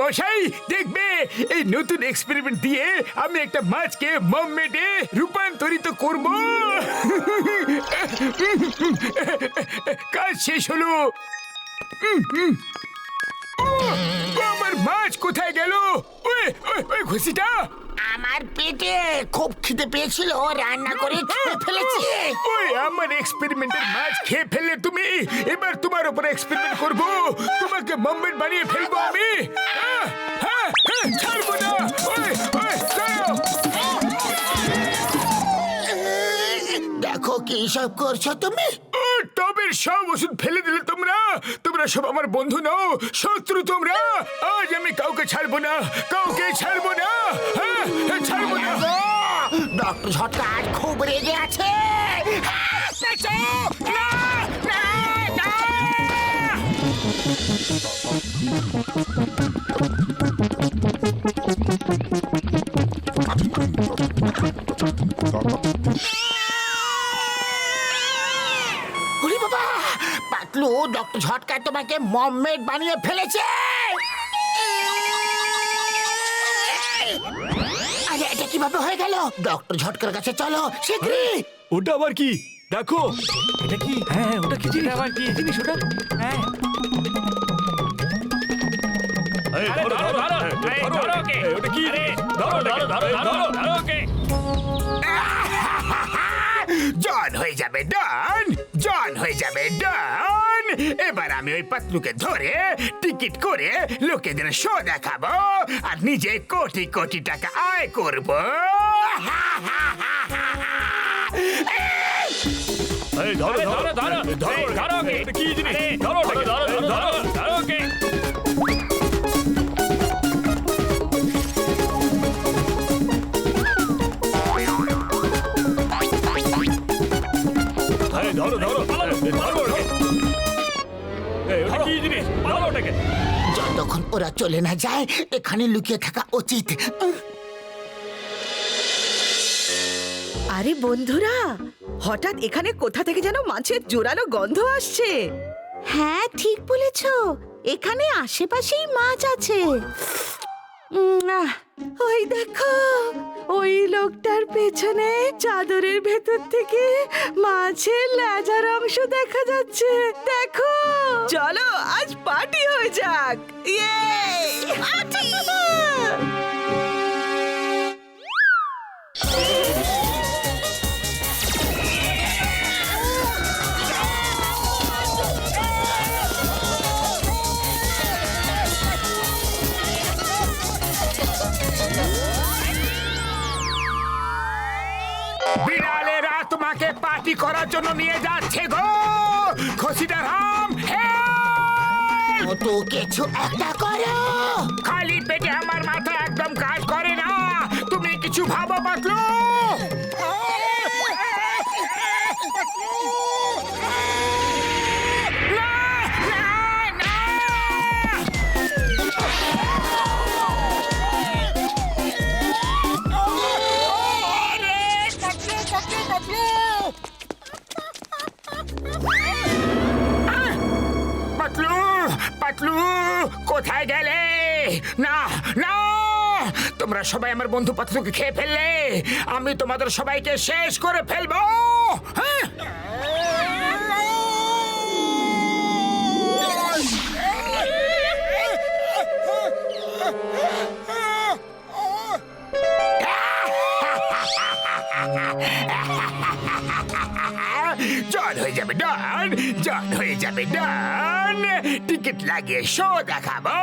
মশাই দেখবে এই নতুন এক্সপেরিমেন্ট দিয়ে আমি একটা মাছকে মমমেটে রূপান্তরিত করব। কাজ শেষ হলো। আমার মাছ কোথায় গেল? ওই ঘুষিটা আমার পেটে খুব খিদে পেয়েছিল, রান্না করে খেয়ে ফেলেছি। ওই আমার এক্সপেরিমেন্টের মাছ খেয়ে ফেললে তুমি। এবার তোমার উপর এক্সপেরিমেন্ট করব, তোমাকে মমমেট বানিয়ে ফেলবো আমি। ছাড়বো না। দাঁড়াও। দেখো কি সব করছো তুমি। টবের সব ওষুধ ফেলে দিলে তোমরা। তোমরা সব আমার বন্ধু নও, শত্রু তোমরা। আজ আমি কাউকে ছাড়বো না, কাউকে ছাড়বো না। ছাড়বো না। ডক্টর ঝটকা আজ খুব রেগে আছে। ওরে বাবা, পাতলু ডক্টর ঝটকা তোমাকে মমমেট বানিয়ে ফেলেছে। আরে এটা কিভাবে হয়ে গেল? ডক্টর ঝটকার কাছে চলো শীঘ্রই। ওটা আবার কি? দেখো এটা কি? হ্যাঁ ওটা কি জিনিস? আবার কি জিনিস ওটা? হ্যাঁ এই, আরে ধরো, ধরো, ধরো, ধরো, এই, এই, ধরো, ধরো ওকে। এই, ওটা কি? আরে, ধরো, ধরো, ধরো, এই, ধরো, ধরো ওকে। জন হয়ে যাবে ডান, জন হয়ে যাবে ডান। এবার আমি ওই পাতলুকে ধরে টিকিট করে লোকেদের শো দেখাবো আর নিজে কোটি কোটি টাকা আয় করব। এই, ধরো, আরে, ধরো, ধরো, ধরো, এই, ধরো, এই, ধরো ওকে। এটা কি জিনিস? আরে, ধরো, ধরো, ধরো, ধরো, ধরো ওকে। এই, ধরো, ধরো, এই, ধরো ওটাকে। এই, ওটা কি জিনিস? ধরো ওটাকে। যতক্ষণ ওরা চলে না যায় এখানে লুকিয়ে থাকা উচিত। আরে বন্ধুরা, হঠাৎ এখানে কোথা থেকে যেন মাছের জোরালো গন্ধ আসছে। হ্যাঁ ঠিক বলেছ, এখানে আশেপাশেই মাছ আছে। ওই দেখো, ওই লোকটার পেছনে চাদরের ভেতর থেকে মাছের লেজার অংশ দেখা যাচ্ছে। দেখো, চলো আজ পার্টি হয়ে যাক। ইয়ে পার্টি! বিড়ালেরা তোমাকে পার্টি করার জন্য নিয়ে যাচ্ছে গো। খসিদার হাম, তো কিছু একটা করো। খালি পেটে আমার মাথা একদম কাজ করে না। তুমি কিছু ভাবো পাতলু। না, না, না। পাতলু, পাতলু কোথায় গেলে? না, না, তোমরা সবাই আমার বন্ধু পাতলুকে খেয়ে ফেললে। আমি তোমাদের সবাইকে শেষ করে ফেলবো। হ্যাঁ? জন হয়ে যাবে ডান, জন হয়ে যাবে ডান। টিকিট লাগিয়ে শো দেখাবো,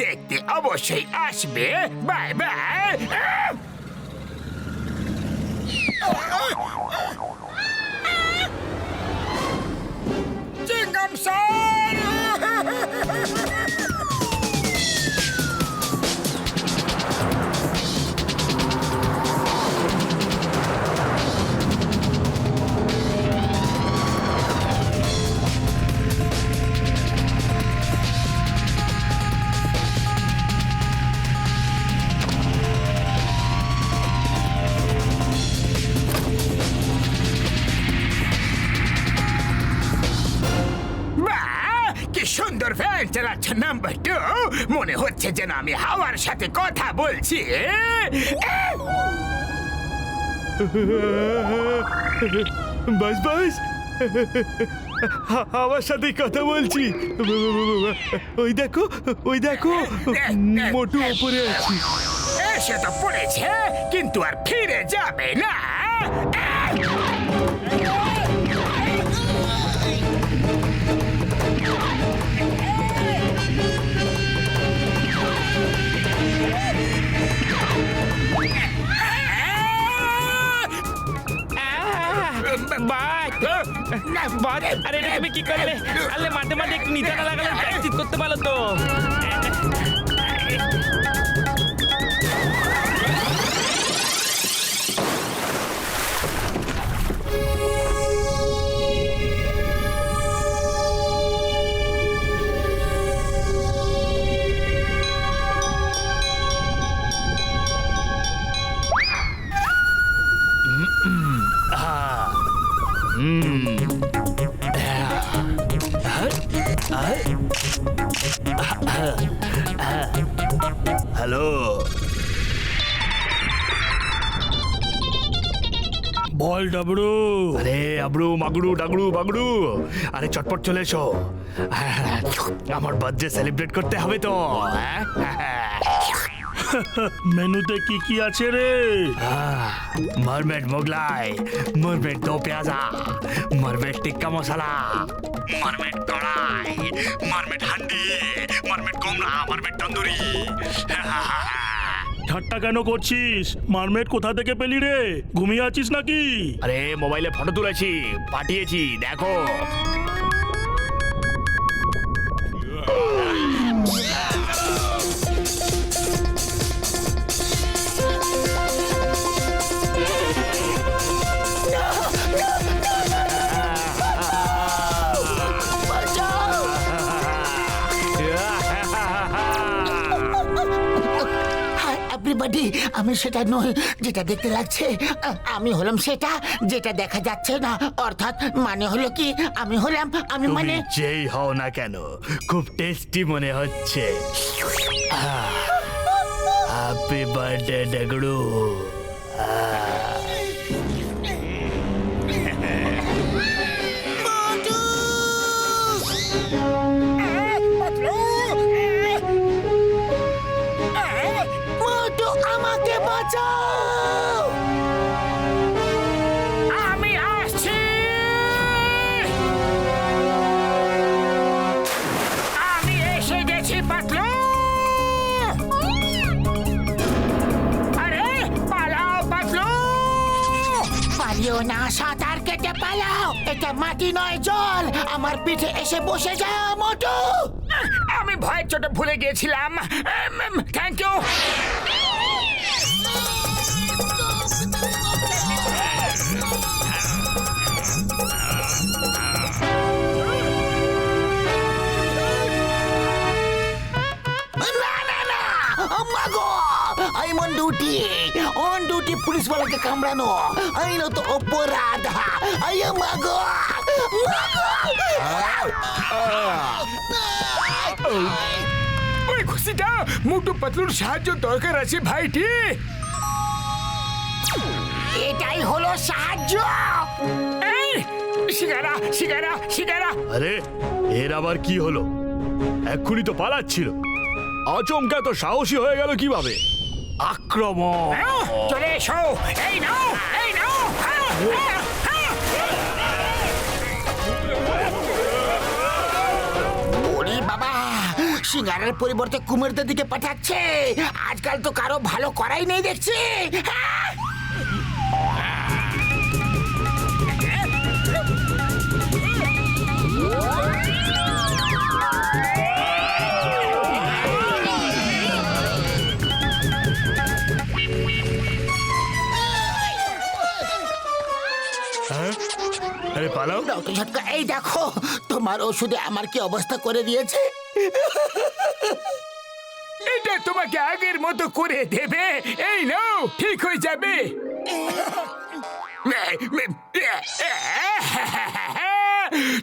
দেখতে অবশ্যই আসবে। Bye bye. Chewing gum sir. Fan চালাচ্ছ নাম্বার 2, মনে হচ্ছে যেন আমি হাওয়ার সাথে কথা বলছি। বাস বাস, আমার সাথে কথা বলছি। ওই দেখো, ওই দেখো, মোটু ওপরে আছে। এসে তো পড়েছে, কিন্তু আর ফিরে যাবে না। বাদ, আরে এটা তুমি কি করলে? আরে মাঠে মাঠে একটু নিতে না লাগালে প্র্যাকটিস করতে পারো তো। হ্যালো, বল ডাবড়ু। আরে আবড়ু মাগড়ু ডাগড়ু বাগড়ু, আরে চটপট চলে এসো, আমার বার্থডে সেলিব্রেট করতে হবে তো। মেনুতে কি কি আছে রে? Mermaid Mughlai, mermaid do pyaza, mermaid tikka masala, mermaid kadai, mermaid handi, mermaid কোমরা, মারমেড তন্দুরি। ঠাট্টা কেন করছিস? মারমেড কোথা থেকে পেলি রে? ঘুমিয়ে আছিস নাকি? আরে মোবাইলে ফটো তুলেছি, পাঠিয়েছি, দেখো। এভরিবডি, আমি সেটা নই যেটা দেখতে লাগছে। আমি হলাম সেটা যেটা দেখা যাচ্ছে না। অর্থাৎ মানে হলো কি, আমি হলাম আমি তুমি মানে যেই হও না কেন, খুব টেস্টি মনে হচ্ছে। Happy birthday ডাগড়ু। মোটু, আমাকে বাঁচাও। আমি আসছি, আমি এসে গেছি পাতলু। আরে পালাও পাতলু, পালিও না, সাঁতার কেটে পালাও। এটা মাটি নয়, জল। আমার পিঠে এসে বসে যাও মোটু। আমি ভয়ের চোটে ভুলে গিয়েছিলাম। Thank you. না না না, মাগো, I'm on duty. On duty police ওয়ালাকে কামড়ানো আইনত অপরাধ। আয় মাগো, ওই খুশিটা, মোটু পাতলুর সাহায্য দরকার আছে ভাইটি। এটাই হলো সাহায্য। এই শিকারা শিকারা শিকারা। আরে এর আবার কি হলো? এক্ষুনি তো পালাচ্ছিল, আচমকা তো সাহসী হয়ে গেল কিভাবে? আক্রমণ! চলে এসো, এই নাও, এই নাও। ওরে বাবা, সিঙ্গারের পরিবর্তে কুমিরদের দিকে পাঠাচ্ছে। আজকাল তো কারো ভালো করাই নেই দেখছি। আরে পালাও। ডক্টর ঝটকা, এই দেখো তোমার ওষুধে আমার কি অবস্থা করে দিয়েছে। এটা তোমাকে আগের মতো করে দেবে। এই নাও, ঠিক হয়ে যাবে।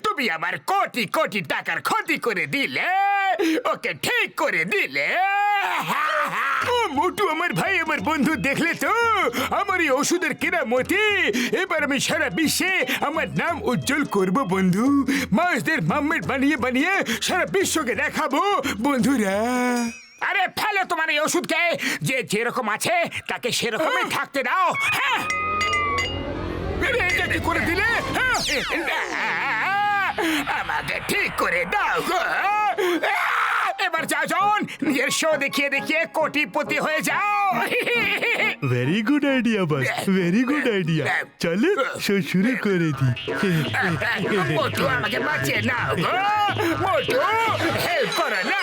তুমি আমার কোটি কোটি টাকার ক্ষতি করে দিলে। ওকে ঠিক করে দিলে ও মোটু আমার ভাই আমার বন্ধু দেখলে তো আমার এই ওষুধের কেরামতি এবার আমি সারা বিশ্বে আমার নাম উজ্জ্বল করব বন্ধু মাছদের মাম্মেট বানিয়ে বানিয়ে সারা বিশ্বকে দেখাবো বন্ধুরা আরে ফেলো তোমার এই ওষুধকে যে যেরকম আছে তাকে সেরকমই থাকতে দাও হ্যাঁ এটা কি করে দিলে আমাকে ঠিক করে দাও গো এবার যাও জন নিজের শো দেখিয়ে দেখিয়ে কোটিপতি হয়ে যাও ভেরি গুড আইডিয়া বস ভেরি গুড আইডিয়া চলো শো শুরু করে দি মোটু আমাকে বাঁচিয়ে নাও গো মোটু হেল্প করো না